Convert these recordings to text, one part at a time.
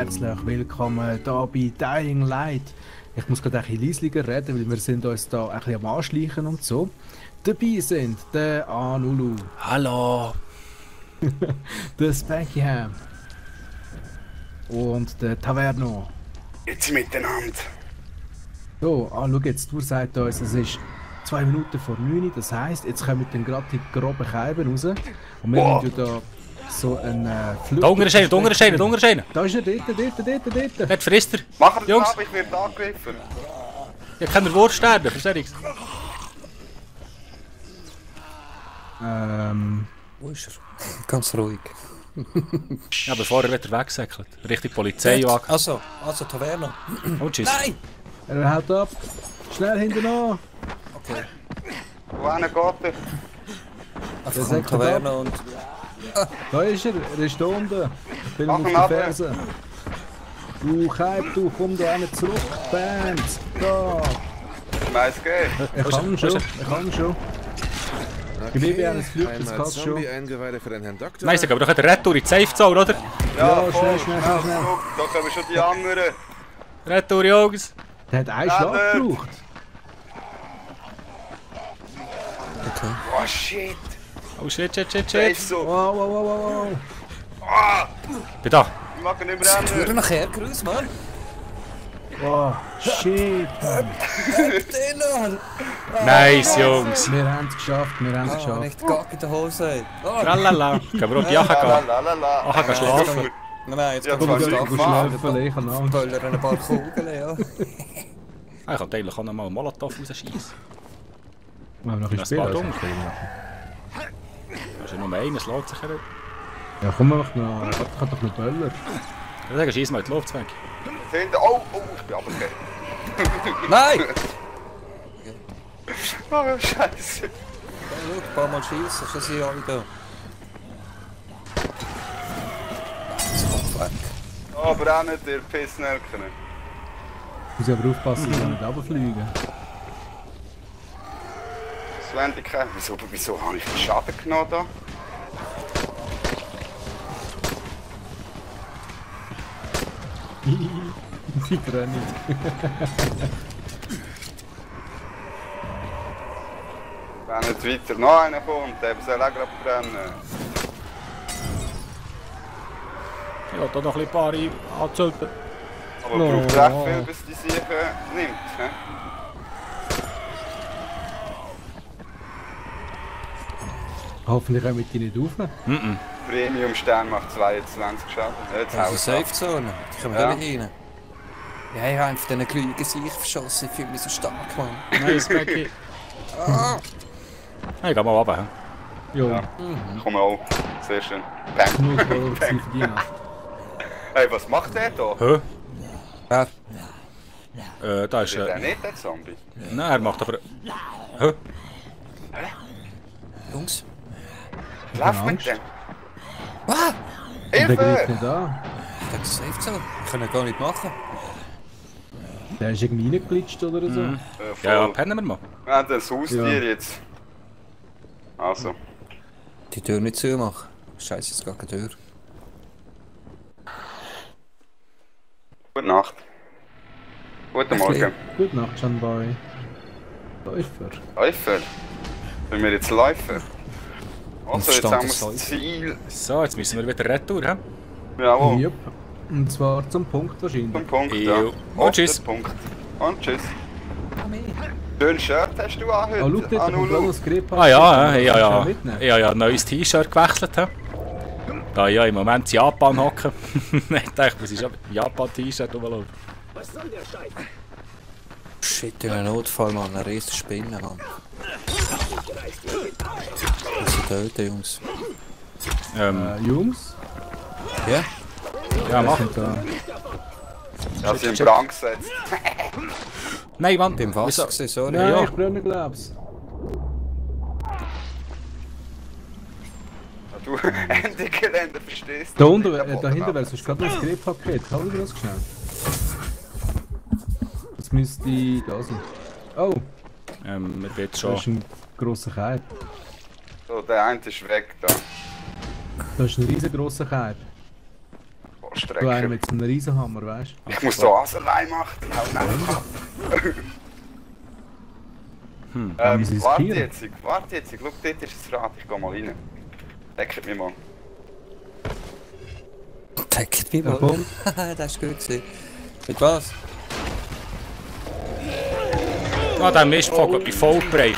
herzlich willkommen hier bei Dying Light. Ich muss gerade ein bisschen leisiger reden, weil wir sind uns da ein bisschen am Anschleichen und so. Dabei sind der Anulu. Hallo. Der Speckyham. Und der Taverno. Jetzt miteinander. So, schau jetzt, du sagst uns, es ist 2 Minuten vor 9 Uhr, das heisst, jetzt kommen dann gerade die groben Scheiben raus. Und wir haben ja da so einen Flug. Da unten ist einer, da unten ist einer, da unten ist einer. Da ist er, dort. Dort frisst er. Mach das Jungs. ab, ich werde angegriffen. Ich kann der Wurst sterben, verstehst du? Wo ist er? Ganz ruhig. Ja, bevor er wieder wegsäckelt. Richtig Polizeiwagen. Also Taverno. Und tschüss. Nein! Er hält ab. Schnell hinten an. Okay. Wohin geht er? Einfach sagt Taverno und... Da ist er ist da unten. Ich bin Mach auf ihn die ab. Fersen. Du Keib, du komm da hin zurück. Bands, da. Meins geht. Ich kann schon, Okay, Gib mir eines Flug, das einmal kannst du schon. Zombie-Eingeweide für den Herrn Doktor. Nein, sag aber doch eine Retour in die Safe Zone, oder? Ja, voll. schnell. Da kommen schon die anderen. Retour, Jungs. Der hat einen Schlag gebraucht. Okay. Oh shit. Oh shit. Der ist so. Wow. Ah, Bin da. ich mag ihn nicht mehr Türen rennen. nachher, grüß Mann. Wow, shit. Den Nice, Jungs. Wir haben es geschafft, Ah, nicht Gag in der Hose. Ah, Tralala. Können wir auch die Jacke gehen? Lalalala. Ach, ich kann schlafen. nein, jetzt Ja, kommt das das war Gag. gut. Schlafen, ich kann Angst. Böller ein paar Kugeln, ja. Ah, ich kann eigentlich auch noch mal einen Molotow rausschießen. Wir haben noch ein Das Spiel. war Also. dumm. Das ist ja nur einer, es lohnt sich ja nicht. Ja, komm, mach noch. Ich kann doch noch Böller. Ich sage, schieß mal in die Luft weg. Hinten. Oh, ich bin runtergefallen. Nein! Oh, Scheiße. Ja, schau, ein paar Mal schiessen, schon sind alle da. Das kommt weg. Oh, brennt ihr Pissnelken. Muss aber aufpassen, dass wir nicht runterfliegen. Svendigkeit. Wieso habe ich den Schaden genommen da? Sie brennen. Wenn nicht weiter noch einer kommt, der soll auch gerade brennen. Ja, da noch ein paar anzünden. Aber No. braucht recht viel, bis die sich nimmt. He? Hoffentlich kommen die nicht rauf. Premium-Stern macht 22 Schaden. Jetzt Das hau ist ich eine ab. Safe-Zone. Die kommen Ja. da nicht rein. Ja, ich habe einfach diesen Glühen Gesicht verschossen. Ich fühle mich so stark, Mann. Nice, Becky. Ah. Hey, geh mal runter. Jo, Ja. Komm auch. Sehr schön. Bang. genug Böller, die sie verdienen. Hey, was macht der da? Hä? Ja, Da ist... Ist der nicht der Zombie? Nein, er macht aber... Hä? Jungs. Lauf mit Angst. dem. Ah! Der greift Hilfe! nicht an. Ich denke, Safe-Zone. Ich kann ja gar nicht machen. Der ist irgendwie reingeglitscht oder so. Ja, Voll. pennen wir mal. Wir haben das Haustier jetzt. Also. Die Tür nicht zumachen. Scheiße, es geht keine Tür. Gute Nacht. Guten Morgen. Gute Nacht, Janboy. Läufer. Läufer. Sind wir jetzt Läufer? Also, jetzt haben wir das Verstandes Ziel. So, jetzt müssen wir wieder retour, hä? Jawohl. Jupp. Und zwar zum Punkt wahrscheinlich. Zum Punkt, Jo. ja. Und Auf tschüss. den Punkt. Und tschüss. Schönes Shirt hast du an heute. Ah, schau dort, da kommt Anulu. noch das Grip. Ah ja, Kannst du ja. mitnehmen? Ja, ein neues T-Shirt gewechselt. He? Da ja im Moment in Japan hocken. Ich dachte, was ist ein Japan-T-Shirt rumlaufen? Shit, in einem Notfall, Mann. Eine riesen Spinne, Mann. Das sind töten, Jungs. Jungs, Ja? Ja, wir mach. sind da. Ja, sie in Brand gesetzt. Nein, Mann. Beim Wasser Wieso? gesehen, sorry. Nein, Ja. ich brenne, glaub's. Du, Ende Gelände verstehst Da du unten, nicht, dahinter wäre sonst gerade noch das Grip-Paket. Hol dir das schnell. Das müsste da sein. Oh, Wir wird da schon. ist ein grosser Keib. So, der eine ist weg da. Da ist ein riesengroßer Keib. Boah, Langstrecke. Du einer mit so einem Riesenhammer, weißt du? Ich muss da alles allein machen. Haben sie es Warte hier? jetzt, schau, dort ist das Rad, ich geh mal rein. Deckt mich mal. Deckt mich mal. Komm. Das ist gut gewesen. Mit was? Ah, der Mistvogel bei Vollbereich.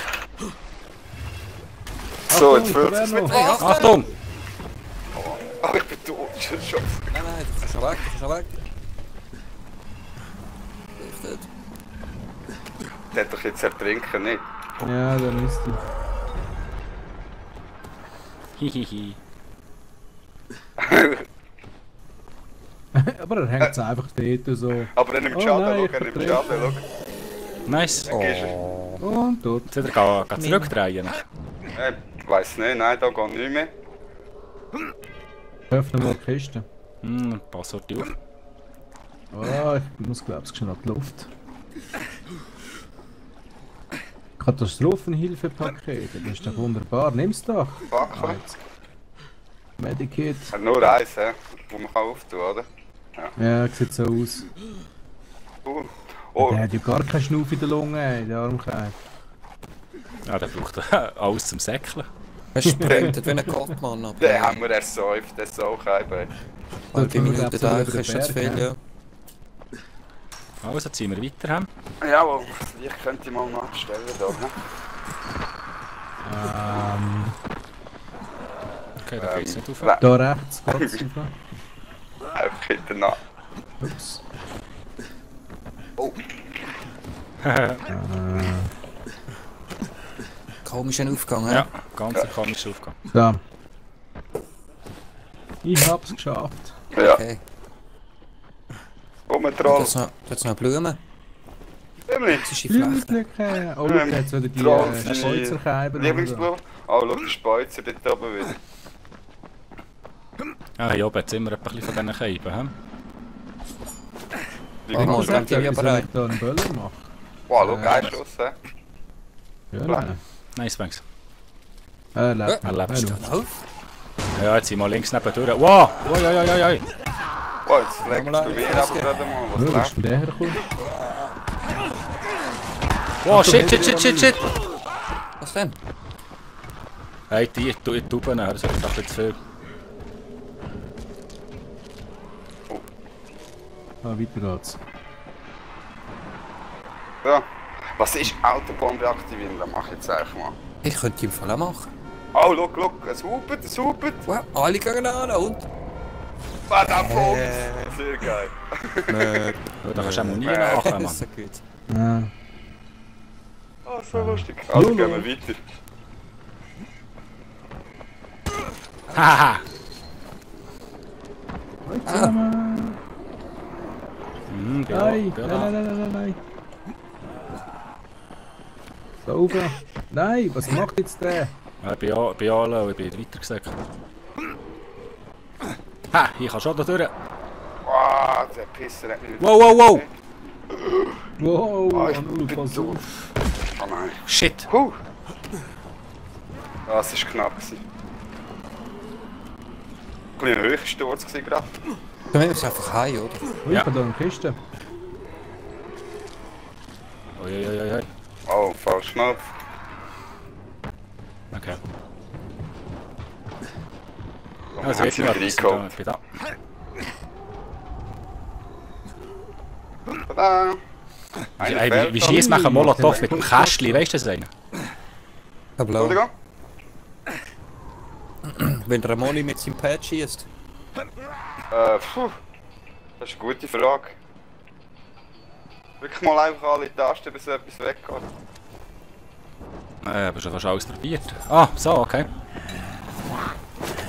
So, Achtung, jetzt fühlt es Inferno. mit Hey, was? Achtung! Oh, ich bin tot, schon. Nein, du kannst schon weg, du kannst schon weg. Richtig. Der hat doch jetzt ertrinken, nicht? Ja, dann ist die. Hihihi. Aber er hängt es einfach dort so. Aber er nimmt Oh Schaden, nein, schau, er ich nimmt Schaden, schau. Nice. Dann gehst du. Und tot. Jetzt wieder gehen zurückdrehen. Ich weiss nicht, nein, da geht nicht mehr. Öffne mal die Kiste. Pass auf die auf. Oh, ich muss glaube ich schon an die Luft. Katastrophenhilfepaket, das ist doch wunderbar. Nimm's doch. Fuck, Medikit. hat nur eins, wo man auftun kann, oder? Ja, sieht so aus. Oh, Der hat ja gar keinen Schnuff in der Lunge, ey, der Armkleid. Ja, der braucht alles zum Säckeln. Er sprintet wie ein Gottmann. Aber den haben wir ersäuft, der ist auch kein. halbe Minute da ist schon zu viel, ja. Also ziehen wir weiter. Haben. Jawohl, das Licht könnte ich mal noch abstellen da. Okay, da geht's nicht auf. Da rechts geht's rauf. Einfach hinterher. Ups. Oh, Komischer Aufgang, Ja, ganz ein komischer Aufgang. So. Ich hab's geschafft. ja. Okay. Troll. Jetzt noch Blumen. Nämlich. Das ist die Flechte. Blümchen. Oh, schau, jetzt wieder die Troll, Speuzerkeiber. Lieblingsblume. Oh, schau, die Speuzer dort oben wieder. Ja, hier oben hat es immer ein bisschen von diesen Scheiben. He? Oh, Lieblingsblume. die wir Soll bereit. ich da einen Böller machen? Wow, schau, ein Schuss, Ja, nein. Nice, thanks. Lebt Er noch. lebt Ja, Auf. Ja, jetzt sind wir links neben durch. Wow! Oi, oi, oi, oi. Oh, jetzt legst du mir aber gerade mal. Wo Was ist denn der hergekommen? Wow, shit, shit, shit, shit, shit! Was denn? Hey, die Tuben, das ist doch zu viel. Ah, weiter geht's. Ja. Was ist Autobombe aktivieren? Das mache ich jetzt einfach mal. Ich könnte im Fall auch machen. Oh, schau, es hupet, es hupet. Wow, alle gehen an und? Verdammt, sehr geil. Ja, da kannst du auch nie nachher, Mann. So gut. Ja. Oh, so lustig. Also gehen wir weiter. Haha! Nein, nein, nein, nein, nein. Da rauf. Nein, was macht jetzt der? Ich bin alle und ich bin weiter gesagt. Ha, ich kann schon da durch. Wow, der Pisser hat mich nicht. Wow, wow, wow! Wow, Ich Anulu, bin pass tot. auf. Oh nein. Shit! Das war knapp. Ein bisschen ein Höchststurz gerade. Dann müssen wir einfach heim, oder? Oh, ich habe da eine Kiste. Oi, oi, oi, oi. Oh, falsch Knopf. Okay. Oh, Also haben jetzt sie mal wieder ich reingeholt. bin da. Tada! Ey, wie schießt man einen Molotow mit dem Kästchen, weißt du das einer? Aber Entschuldigung? wenn der Moni mit seinem Pad schießt. Puh. Das ist eine gute Frage. Wirklich mal einfach alle Tasten, bis etwas weggeht. Aber schon fast alles probiert. Ah, so, okay.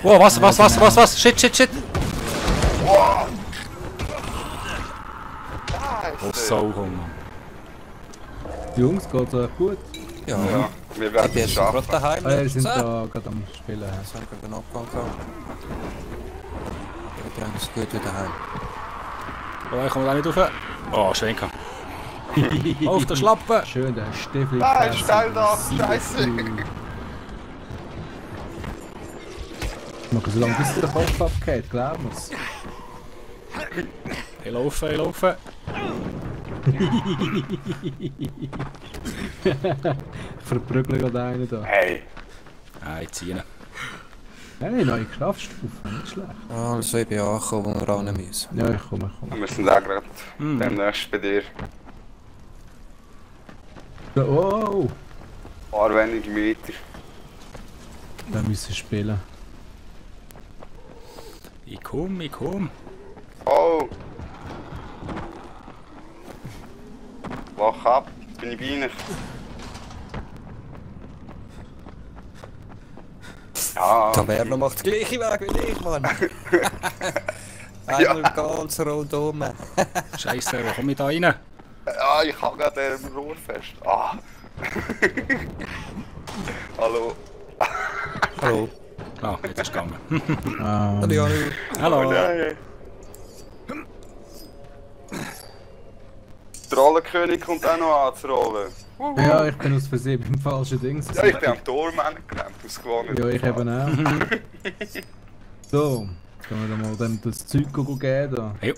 Wow, was? Shit, shit, shit! Oh, so Hunger. Jungs, geht's euch gut? Ja, Ja, wir Ich werden bin es jetzt gerade schaffen. daheim. Wir sind So. da gerade am Spielen. Das haben wir den Abgang gehabt. Ich bin eigentlich gut wieder heim. Oh, ich komme da nicht rauf. Oh, Schwenker. Auf der Schlappe! Schön, der Stiefel. Nein, steil da, scheiße! Noch so lange bis der Kopf abgeht, glaub mir's. Ich laufe. Ich verprügle gerade einen da. Hey. Ah, ich ziehe ihn. Hey, neue Kraftstufe, nicht schlecht. Also ich bin angekommen, wo wir ran müssen. Ja, ich komme. Wir sind auch gerade demnächst bei dir. So, oh! Ein paar wenige Meter. Wir müssen spielen. Ich komm. Oh! Wach ab, jetzt bin ich bei Ihnen. Ja. Taverna macht den gleichen Weg wie ich, Mann. Einmal ganz rundum. Scheiße, wo komme ich da rein? Ja, ich hab gerade ein Rohr fest. Ah. Hallo. Hallo. Ah, jetzt ist es gegangen. Hallo Janu. Hallo. Oh nein. Der Rollenkönig kommt auch noch anzurollen. Ja, ich bin aus Versehen beim falschen Ding. Ja, ich bin am Tormann gerannt, ausgewonnen. Ja, ich eben auch. So, können wir dann mal dem das Zeug geben da. Jo.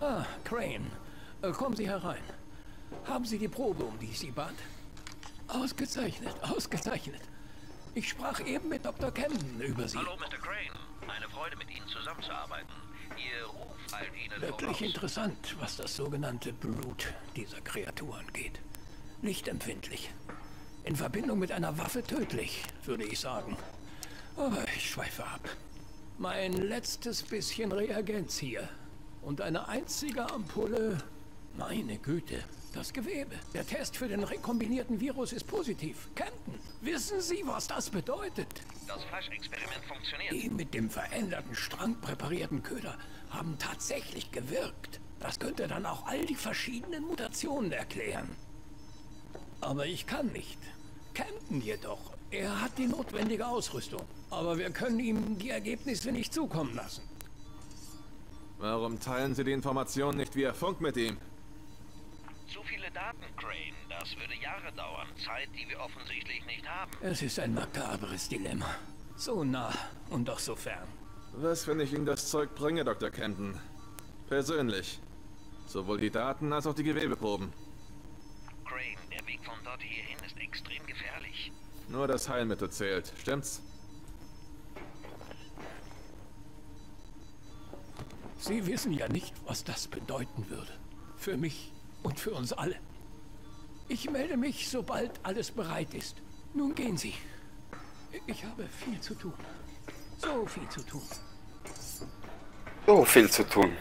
Ah, Crane. Kommen Sie herein. Haben Sie die Probe, um die ich Sie bat? Ausgezeichnet, ausgezeichnet. Ich sprach eben mit Dr. Camden über Sie. Hallo, Mr. Crane. Eine Freude, mit Ihnen zusammenzuarbeiten. Ihr Ruf eilt Ihnen Wirklich voraus. interessant, was das sogenannte Blut dieser Kreatur angeht. Lichtempfindlich. In Verbindung mit einer Waffe tödlich, würde ich sagen. Aber ich schweife ab. Mein letztes bisschen Reagenz hier. Und eine einzige Ampulle. Meine Güte, das Gewebe. Der Test für den rekombinierten Virus ist positiv. Camden, wissen Sie, was das bedeutet? Das Fleischexperiment funktioniert. Die mit dem veränderten Strang präparierten Köder haben tatsächlich gewirkt. Das könnte dann auch all die verschiedenen Mutationen erklären. Aber ich kann nicht. Camden jedoch. Er hat die notwendige Ausrüstung. Aber wir können ihm die Ergebnisse nicht zukommen lassen. Warum teilen Sie die Informationen nicht via Funk mit ihm? Zu viele Daten, Crane. Das würde Jahre dauern. Zeit, die wir offensichtlich nicht haben. Es ist ein makabres Dilemma. So nah und doch so fern. Was, wenn ich Ihnen das Zeug bringe, Dr. Camden? Persönlich. Sowohl die Daten als auch die Gewebeproben. Crane, der Weg von dort hierhin ist extrem gefährlich. Nur das Heilmittel zählt, stimmt's? Sie wissen ja nicht, was das bedeuten würde. Für mich und für uns alle. Ich melde mich, sobald alles bereit ist. Nun gehen Sie. Ich habe viel zu tun. So viel zu tun. So viel zu tun.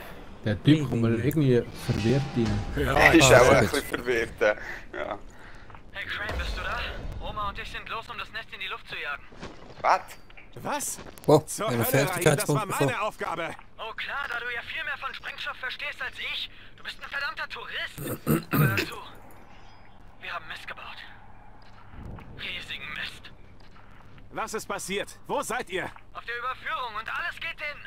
Der Typ kommt mir irgendwie verwirrt rein. Er ist auch ein bisschen verwirrt. Ja. Hey Crane, bist du da? Oma und ich sind los, um das Nest in die Luft zu jagen. Was? Was? Oh, Zur eine Hölle, Rahim, das war Fertigkeitspunkt bekommen. meine Aufgabe. Oh klar, da du ja viel mehr von Sprengstoff verstehst als ich. Du bist ein verdammter Tourist. Aber dazu, wir haben Mist gebaut. Riesigen Mist. Was ist passiert? Wo seid ihr? Auf der Überführung und alles geht hin.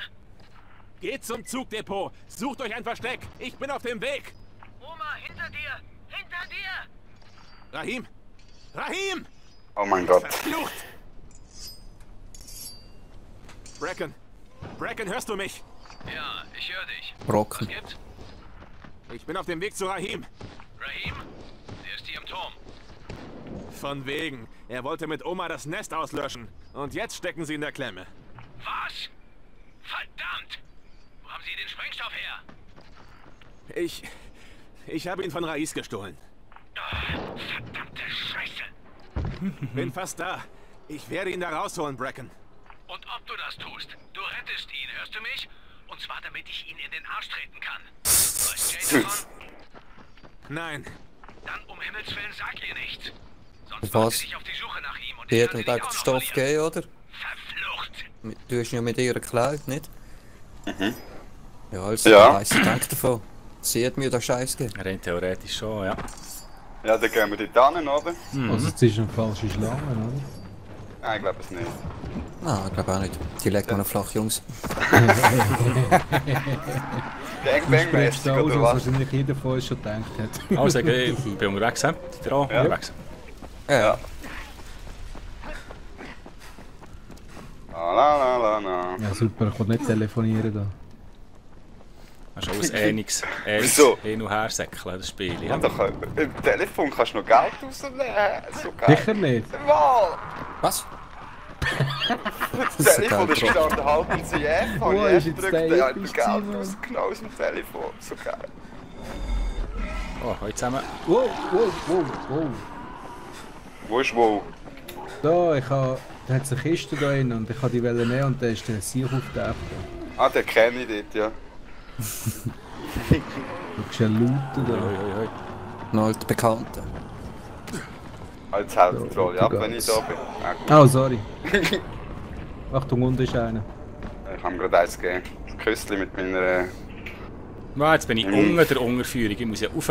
Geht zum Zugdepot. Sucht euch ein Versteck. Ich bin auf dem Weg. Oma, hinter dir! Hinter dir! Rahim! Rahim! Oh mein Gott. Verflucht! Bracken! Bracken, hörst du mich? Ja, ich höre dich. Brocken. Was gibt's? Ich bin auf dem Weg zu Rahim. Rahim? Der ist hier im Turm. Von wegen. Er wollte mit Oma das Nest auslöschen. Und jetzt stecken sie in der Klemme. Was? Verdammt! Wo haben Sie den Sprengstoff her? Ich habe ihn von Rais gestohlen. Oh, verdammte Scheiße! Bin fast da. Ich werde ihn da rausholen, Bracken. Und ob du das tust, du rettest ihn, hörst du mich? Und zwar damit ich ihn in den Arsch treten kann. Weiß Jay davon? Nein. Dann um Himmels Willen sag ihr nichts. Sonst Was? macht sie dich auf die Suche nach ihm und Die ich hat kann mir sie nicht den auch noch Stoff verlieren. gegeben, oder? Verflucht! Du hast ihn ja mit ihr geklaut, nicht? Ja, also, Ja. weiss ich denke davon. Sie hat mir den Scheiß gegeben. Rein theoretisch schon, ja. Ja, dann gehen wir dort hin, oder? Also es ist eine falsche Schlange, oder? Nein, ich glaube es nicht. Nein, ich glaube auch nicht. Die legt man noch flach, Jungs. Gangbang-mäßig, Sprichst du aus, oder was was? wahrscheinlich jeder von uns schon gedacht hat. Also, ich bin unterwegs, hä? Seid ihr auch unterwegs? Ja. Ah, La. Ja super, ich kann nicht telefonieren da. Hast du auch ein ähnliches Wieso? Hin- und Hersäckeln, das Spiel, ja? Und im Telefon kannst du noch Geld rausnehmen. So geil. Sicher nicht. Mal! Was? Das Telefon ist gestanden, halten Sie F. Oh, Habe ist ich jetzt F der gedrückt, der hat episch Geld gewesen, Mann. rausgenommen aus dem Telefon. So geil. Oh, heute zusammen. Wow. Wo ist wo? Da, da hat es eine Kiste da drin und ich habe die Welle nehmen und da ist der Sieg aufgetaucht. Ah, den kenne ich dort, ja. Du kannst ja looten da. Ein alter Bekannter. Als Haupttroll, ja, wenn ich da bin. Oh, sorry. Achtung, unten ist einer. Ich habe gerade eins gegeben. Das Küsschen mit meiner... Jetzt bin ich unter der Unterführung, ich muss ja rauf.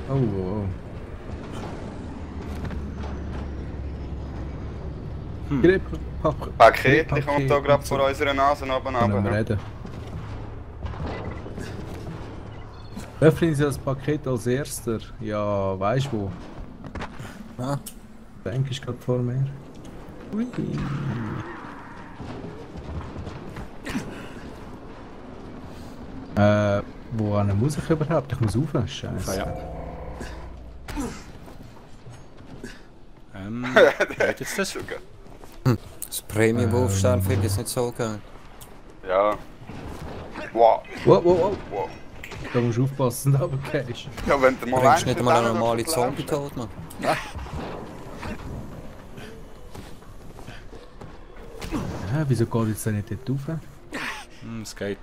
Oh. Paket kommt da gerade vor unserer Nase oben Können wir runter. reden. Öffnen Sie das Paket als erster. Ja, weißt du wo? Ah. Der Bank ist gerade vor mir. Ui. Wo muss ich überhaupt? Ich muss rauf, scheiße. Ja. Geht jetzt das? Das Premium-Aufstellen finde ich jetzt nicht so geil. Ja. Wow. Wow. Wow. Da musst du aufpassen, aber gehst. Ja, wenn du mal Du bringst weißt, nicht mal eine normale Zombie tot, Mann. Ja. Wieso geht jetzt der nicht dort rauf? Es geht.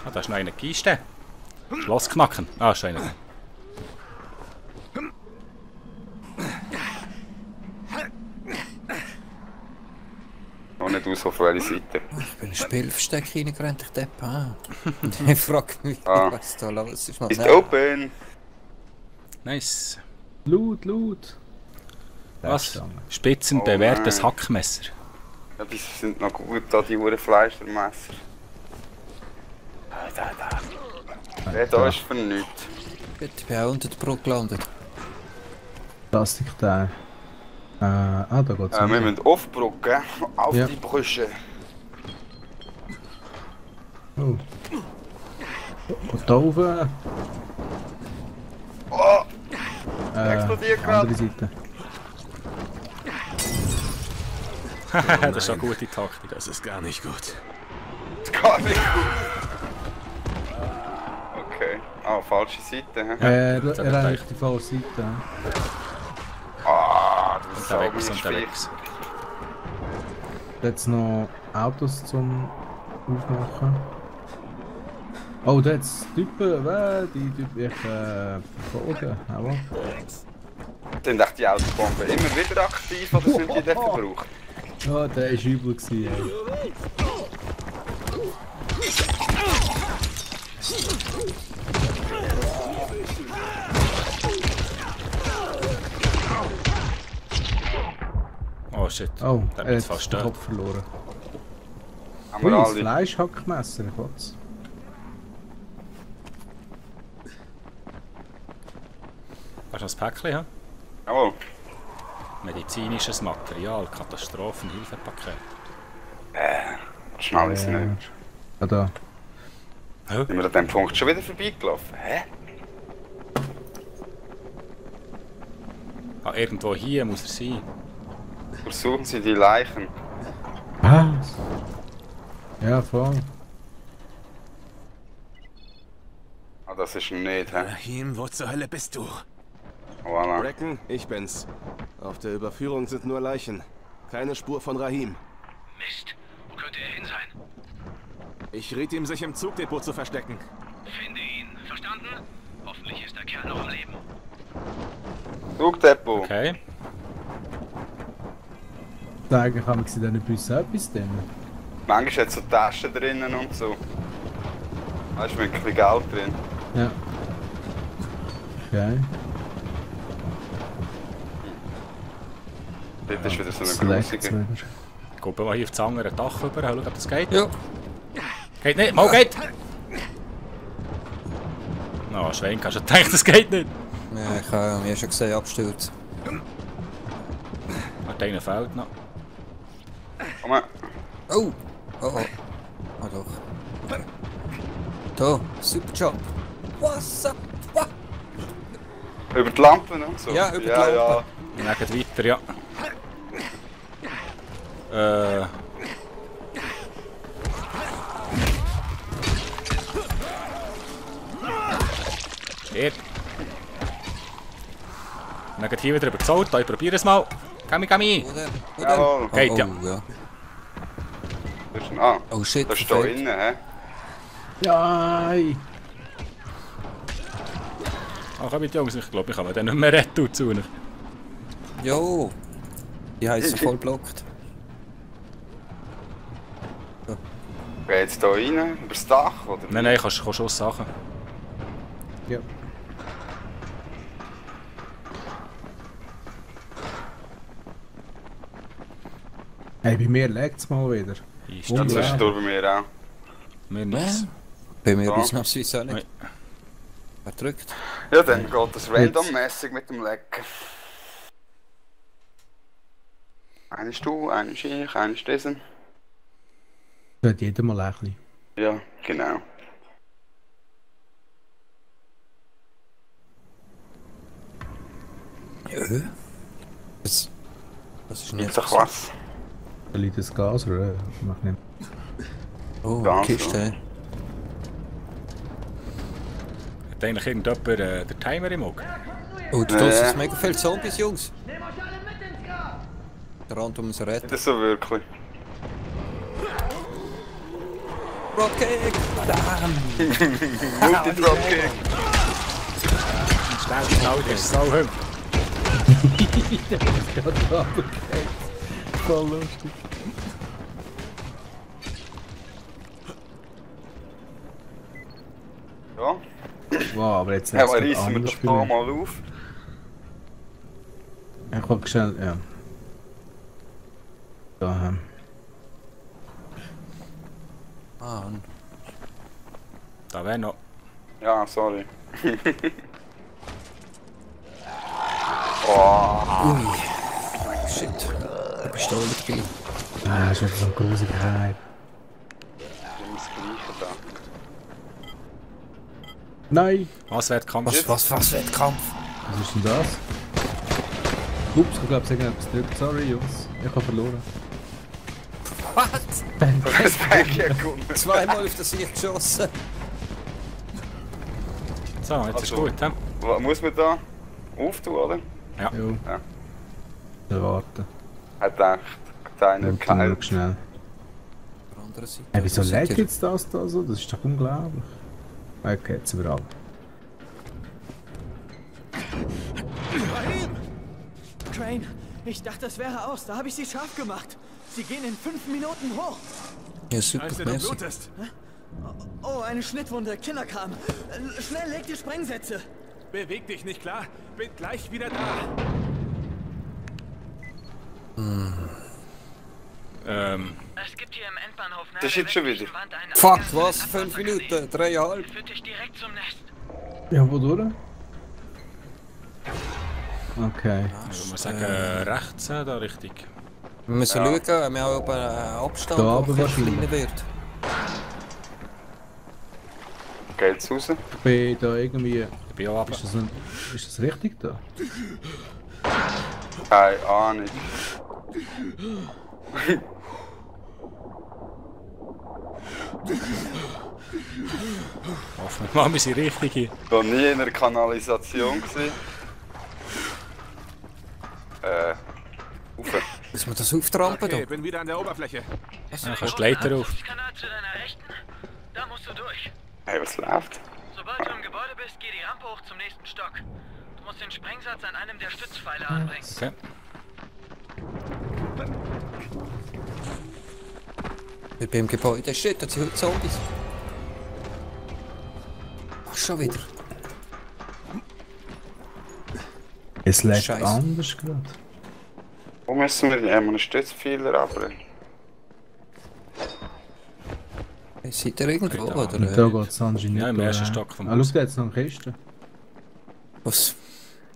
Ah, da ist noch eine Kiste. Schloss knacken. Ah, ist einer. noch nicht aus, auf welche Seite. Ich bin ein Spielversteck reingerannt, ich Depp. Ich frage mich, was da los ist. Ist open! Nice. Loot. Was? Spitzenbewehrtes Hackmesser. Ja, die sind noch gut, da die Uhren Fleischermesser. Da. Da ist für nichts. Ich bin auch unter der Brücke gelandet. Plastikteil. Da geht's. Wir müssen auf die Brücke, auf die Brüche. Oh. Und da oben. Oh! Explodiert gerade. Andere Seite. Das ist eine gute Taktik. Das ist gar nicht gut. Gar nicht gut. Okay. Ah, falsche Seite, hä? Er reicht die falsche Seite. Ah, du bist unterwegs. Jetzt noch Autos zum Aufmachen. Oh, da hat's Typen, die Typen verfolgen. Aber. Sind echt die Autobomben immer wieder aktiv oder sind die dort verbraucht? Ja, der war übel gewesen, ey. Oh shit. Oh, der er hat hat fast den tot. Kopf verloren. Haben Ui, wir das alle? Fleischhackmesser, ich will's. Hast du noch das Päckchen? Ja? Jawohl. Medizinisches Material, Katastrophenhilfepaket. Schnell ist nicht. Ja, da. Sind wir an dem Punkt schon wieder vorbeigelaufen? Hä? Ah, irgendwo hier muss er sein. Versuchen Sie die Leichen. Was? Ja, voll. Ah, das ist nicht, hä? Rahim, wo zur Hölle bist du? Voilà. Bracken, ich bin's. Auf der Überführung sind nur Leichen. Keine Spur von Rahim. Mist. Wo könnte er hin sein? Ich riet ihm, sich im Zugdepot zu verstecken. Finde ihn. Verstanden? Hoffentlich ist der Kerl noch am Leben. Zugdepot. Okay. Eigentlich haben wir gesehen, nicht wissen etwas drin. Manchmal hat es so Taschen drinnen und so. Da ist wirklich Geld drin. Ja. Okay. Dort ist wieder so Das eine leckt's grusige. wieder. Gucken wir mal hier auf das andere Dach rüber, schauen, ob das geht. Ja. Geht nicht, mal geht! Na, Schwein, kannst du denken, das geht nicht? Ja, ich habe mir schon gesehen, Absturz. Hat einer fehlt noch. Komm mal. Oh! Oh oh. Ah doch. Da, super Job. What's up? What? Über die Lampen und so? Ja, über die ja, Lampen. Wir gehen weiter, ja. Steht. Wir gehen hier wieder über das Auto. Ich probiere es mal. Kami. Oder? Jawohl. Geht, ja. Ja. Das ist ein Oh shit, das ist da verfehlt. innen, hä? Ja, Ach, bitte Jungs, ich glaube, ich kann mir dann nicht mehr retten zu ihnen. Jo! Die heißen voll blockt. Geht's da rein? Übers Dach, oder? Nein, kannst schon Sachen. ja. Hey, bei mir legt es mal wieder. Ist Ja, das das ist durch bei mir auch. mir nichts. Bei mir Ja. ausnahmsweise auch nicht. Nein. Wer drückt? Ja, dann geht das randommäßig mit dem Lecken. Einer ist du, einer ist ich, einer ist diesen. Das hat jeder mal ein bisschen. Ja, genau. Das ist Gibt's nicht doch was? Da liegt das Gas, oder? Mach nicht. Oh, Ganz Kiste. Hat eigentlich irgendjemand den Timer im Auge? Oh, da sind mega viele Zombies, Jungs. Der rennt um uns retten. Nicht so wirklich. Rocket! Badam! Multi-Dropkick! Schnell, das ist so hübsch. Voll lustig. Ja, Wow, aber jetzt ja, wir es reissen wir das paar Mal auf. Ich guck schnell, ja. Da, Ah, Da wäre noch. Ja, sorry. Oh, shit. Der Pistole dabei. Ah, das ist wieder so ein grusiger Hype. immer das Gleiche da. Nein! Was wird Kampf? Was Wettkampf? Was ist denn das? Ups, ich glaube, ich habe irgendetwas gedrückt. Sorry, Jungs. Ich habe verloren. Was? Das Bank ja gut. Zweimal auf das Sicht geschossen. So, jetzt ist Also. gut, hä? Was muss man da auftun, oder? Jo. Ja. Warten. Hat gedacht, einer Schau geheilt. schnell. Auf der anderen Seite. Hey, wieso Da seid lädt ihr. jetzt das da so? Das ist doch unglaublich. Okay, jetzt überall. Crane, ich dachte, das wäre aus. Da habe ich sie scharf gemacht. Sie gehen in 5 Minuten hoch. Ja, super, Als du merci. blutest. Oh, eine Schnittwunde. Killerkram. Schnell, leg die Sprengsätze. Beweg dich nicht, klar? Bin gleich wieder da. Es gibt hier im Endbahnhof Das ist jetzt schon wieder. Fuck, was? 5 Minuten? 3,5? Führt dich direkt zum Nest. Ja, wodurch? Okay. Ich muss sagen, rechts, da richtig. Wir müssen schauen, wir haben oben einen Abstand, Da der oben ein bisschen wahrscheinlich. kleiner wird. Geht's raus? Ich bin da irgendwie. Ich bin auch runter. Ist das richtig da? Keine Ahnung. Hoffen wir mal, wir sind richtig hier. Da nie in einer Kanalisation gewesen. Rauf. Müssen wir das auftrampen? Okay, da? bin wieder an der Oberfläche. Ja, kannst die Leiter auf. Kanal zu deiner Rechten. Da musst du durch. Hey, was läuft? Sobald du im Gebäude bist, geh die Rampe hoch zum nächsten Stock. Du musst den Sprengsatz an einem der Stützpfeiler anbringen. Okay. Ich bin im Gebäude. Shit, da sind Zombies. Ach, schon wieder. Es lädt Scheiße. anders gerade. Wo müssen wir einen Stützpfeiler abbrechen? Seid ihr irgendwo, Da. oder? Und da geht es anscheinend Ja, im nicht. ersten Stock vom Ah, Haus. schau, da jetzt noch eine Kiste. Was?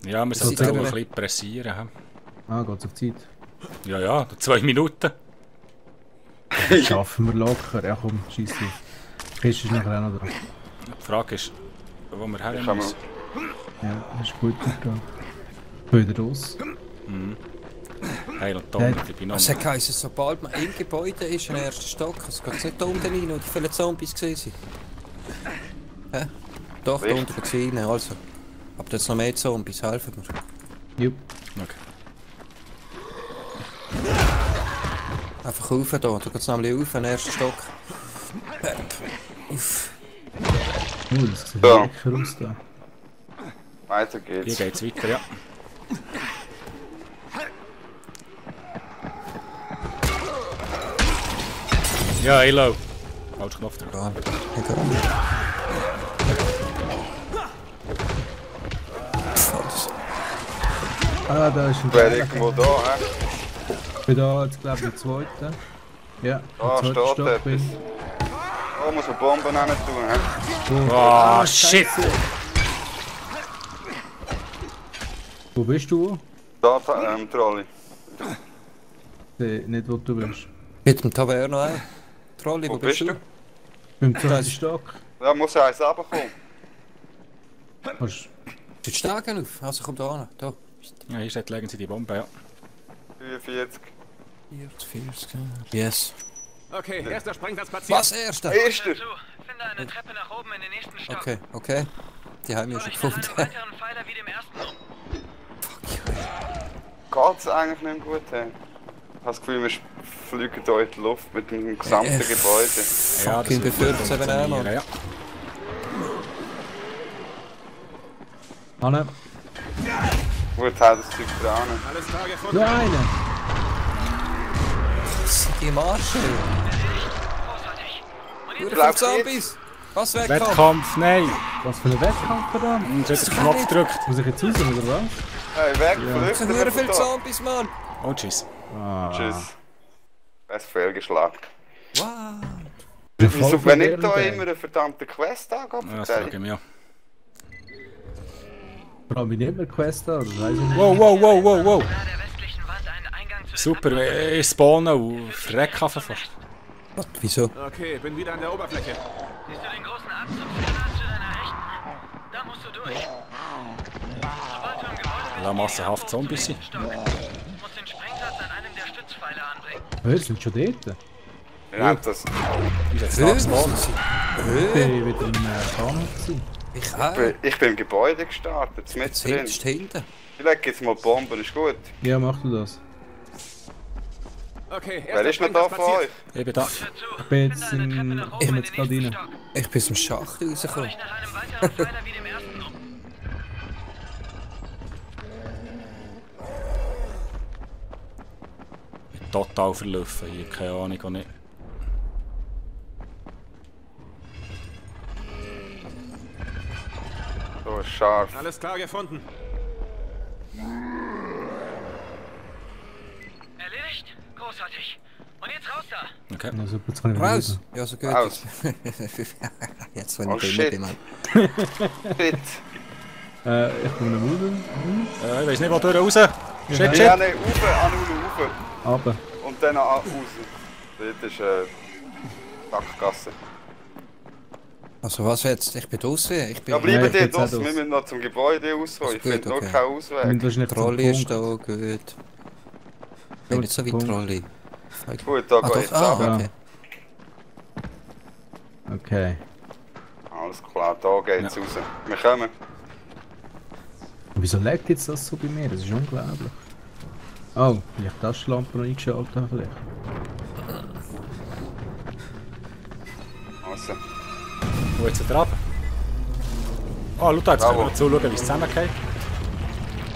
Ja, wir sollten Seid auch ihr- ein bisschen pressieren. hä? Ah, geht's auf Zeit. Ja, 2 Minuten. Schaffen wir locker. Ja komm, scheiß drauf. Die Kiste ist nachher auch noch dran. Die Frage ist, wo wir her Kann müssen. Ja, das ist gut gegangen. Wieder raus. Heil und Ja. Tom, ich bin noch. Was hat geheißen, sobald man im Gebäude ist, im ersten Stock, also geht es nicht da unten rein, wo die vielen Zombies gesehen sind? Hä? Doch, da Richtig. unten geht es rein, also. Aber jetzt noch mehr Zombies, helfen mir. Jupp. Okay. Einfach rauf da, da geht es nämlich auf, im ersten Stock. Uff. Das sieht Ja. lecker aus da. Weiter Hier geht's. geht's weiter, ja. Ja, hello. Falsch Knopf drücken. Ja, egal. Falsch. Ah, da ist ein Wer Teil. irgendwo da, hä? Ich bin da jetzt glaube ich der zweite. Ja, Ah, der zweite steht Stock etwas. bin ich. Oh, muss man Bomben rein tun, hä? Oh, shit! Wo bist du? Da, Trolley. Nicht wo du bist. Mit dem Taverno auch. Trolli, Wo bist du? Beim zweiten Stock. Da muss eins runterkommen. Hast Du Stegen auf, also komm da hin. Da. Ja, hier steht, legen sie die Bombe, ja. 45. 40. Yes. Okay, erster Sprengplatz platziert. Was, erster? Erster! Hör zu, finde eine Treppe nach oben in den nächsten Stock. Okay, okay. Die haben wir Soll schon ich nach gefunden. einem weiteren Pfeiler wie dem ersten um? Geht's eigentlich nicht gut, hä? Ich habe das Gefühl, wir fliegen hier in die Luft mit dem gesamten Gebäude. Ja, Fucking wird B14 funktionieren, Mann. ja. Anne. Gut, halt das Zeug dran. Alles klar gefunden. Nur eine! Was sind die Marsche? Großartig. Und jetzt Nur Glaubst 5 du Zombies! Was wegkommen? Wettkampf, nein! Was für ein Wettkampf verdammt! Und jetzt den Knopf gedrückt. Muss ich jetzt raus oder was? Hey, weg, Es flüchten sind wir nur von viele da. Zombies, Mann! Oh, tschüss. Ah. Tschüss. Es ist fehlgeschlagen. Wow! Wieso, wenn ich da immer eine verdammte Quest angehe, Ja, das frage ich mich, ja. Vor allem, wie nimmt man Quest an? Das weiss ich nicht. Wow, wow, wow, wow, wow. nahe der westlichen Wand einen Eingang zu den Super, Abgeordneten. ich spawne und Freckhafen fast. Was? Wieso? Okay, bin wieder an der Oberfläche. Siehst du den großen Abzug sehr nah zu deiner Rechten? Da musst du durch. Sobald du im Gebäude bist, La massenhaft Zombies sind. Stock. Musst den Sprengplatz an einem der Stützpfeiler anbringen. Wir sind schon dort. Wir haben das. Ist jetzt da gespawnt. Ich bin wieder im Bahnhof gewesen. Ich auch. Ich bin im Gebäude gestartet, mit Jetzt drin. hinten. Ich lege jetzt mal Bomben, ist gut. Ja, mach du das. Okay, Wer erster ist noch da Sprengplatz von euch? platziert. Ich bin da. Hör zu, Ich bin jetzt finde eine Treppe im... nach oben Ich bin in jetzt den gerade nächsten rein. Stock. Ich bin zum Schacht Soll rausgekommen. ich nach einem weiteren Pfeiler wie dem ersten um? Total verlaufen hier, keine Ahnung, auch nicht. So ist scharf. Alles klar gefunden. Erledigt? Großartig. Und jetzt raus da. Okay. Ja, super, jetzt kann ich Raus! Ja, so gut. Raus. Jetzt, wenn Oh, ich bin shit. mit Mann. Shit. Ich bin am Uden. Ich weiß nicht, wo du raus. Shit, Ja, shit. nein, rauf, Aber. und dann raus. Dort ist Sackgasse. Also was jetzt? Ich bin draußen. Ich bin... Ja, bleiben ich bin die jetzt auch draussen, wir draus. müssen noch zum Gebäude auskommen. Ich gut, finde noch okay. keinen Und Ausweg. das ist nicht Trolli ist zum da, Punkt. gut. Ich bin nicht so wie Punkt. Trolli. Gut, da Ah, gehe ich doch, jetzt ah, runter. okay. Okay. Alles klar, da geht's raus. Wir kommen. Und wieso legt jetzt das so bei mir? Das ist unglaublich. Oh, ich habe die Taschenlampe noch eingeschaltet habe vielleicht. Also, Wo jetzt da runter? Ah, schau da, jetzt können wir Bravo. noch zuschauen, wie es zusammengeht.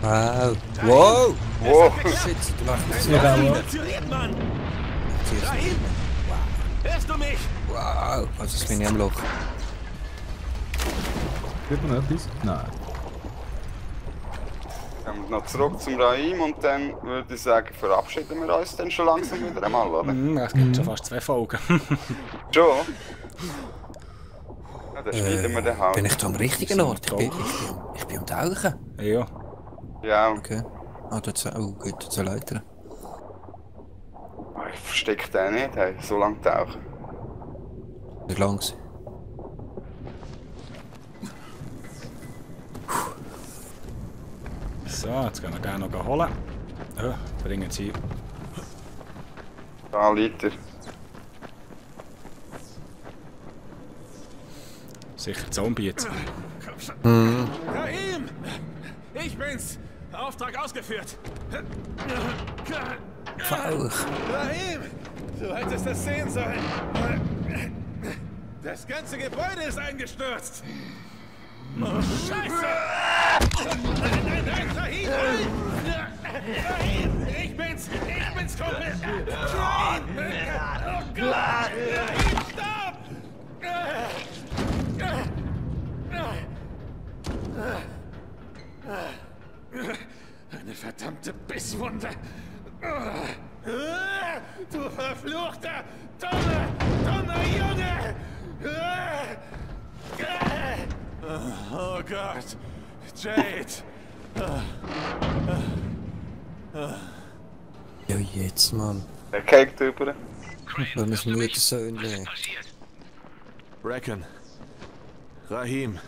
Wow. Wow! wow, Shit, du machst mich so. Ich auch. Stationiert, Mann! Da hinten! Hörst du mich? Wow! Also jetzt bin ich am Loch. Gibt noch etwas? Nein. kommen wir noch zurück zum Raim und dann würde ich sagen, verabschieden wir uns dann schon langsam wieder einmal, oder? Es gibt schon fast 2 Folgen. Schon? Ja, dann schneiden wir den halt. Bin ich da am richtigen Ort? Ich bin am Tauchen. Ja. Ja, Okay. Ah, dort ist... Oh, gut, dort ist eine Leiter. ich steckt der nicht, hey, so lange tauchen. Nicht lang gewesen. So, jetzt gehen wir den noch holen. Ja, bringen sie. Da Liter. Sicher Zombie jetzt. Rahim! Ich bin's! Auftrag ausgeführt! Fauch. Rahim! Du hättest das sehen sollen! Das ganze Gebäude ist eingestürzt! Oh, Scheiße! Nein, Rahim! Rahim! Ich bin's, Kumpel! Rahim! Oh Gott! Rahim, stopp! Eine verdammte Bisswunde! Du verfluchter, dummer Junge! Oh Gott! Jade! Ja, jetzt, Mann. Der kijkt drüber. Wenn es müde Söhnchen. Reckon. Rahim.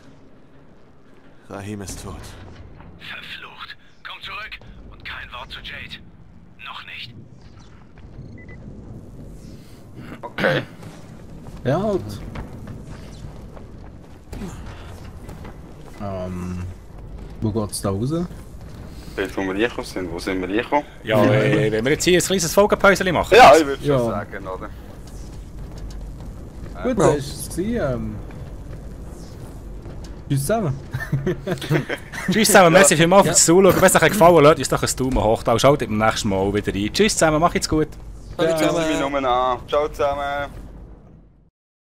Rahim ist tot. Verflucht. Komm zurück und kein Wort zu Jade. Noch nicht. Okay. Ja, halt. Wo geht's da raus? Dort, wo wir reingekommen sind. Wo sind wir reingekommen? Ja, wenn wir jetzt hier ein kleines Folgenpäuschen machen. Ja, ich würde schon Ja. sagen, oder? Gut, das war es. Tschüss zusammen. Tschüss zusammen, merci vielmals fürs Zuschauen. Wenn es euch gefallen hat, lasst uns doch ein Daumen hoch da und schaltet beim nächsten Mal wieder rein. Tschüss zusammen, macht's gut. Hallo Tschüss, zusammen. Ciao zusammen.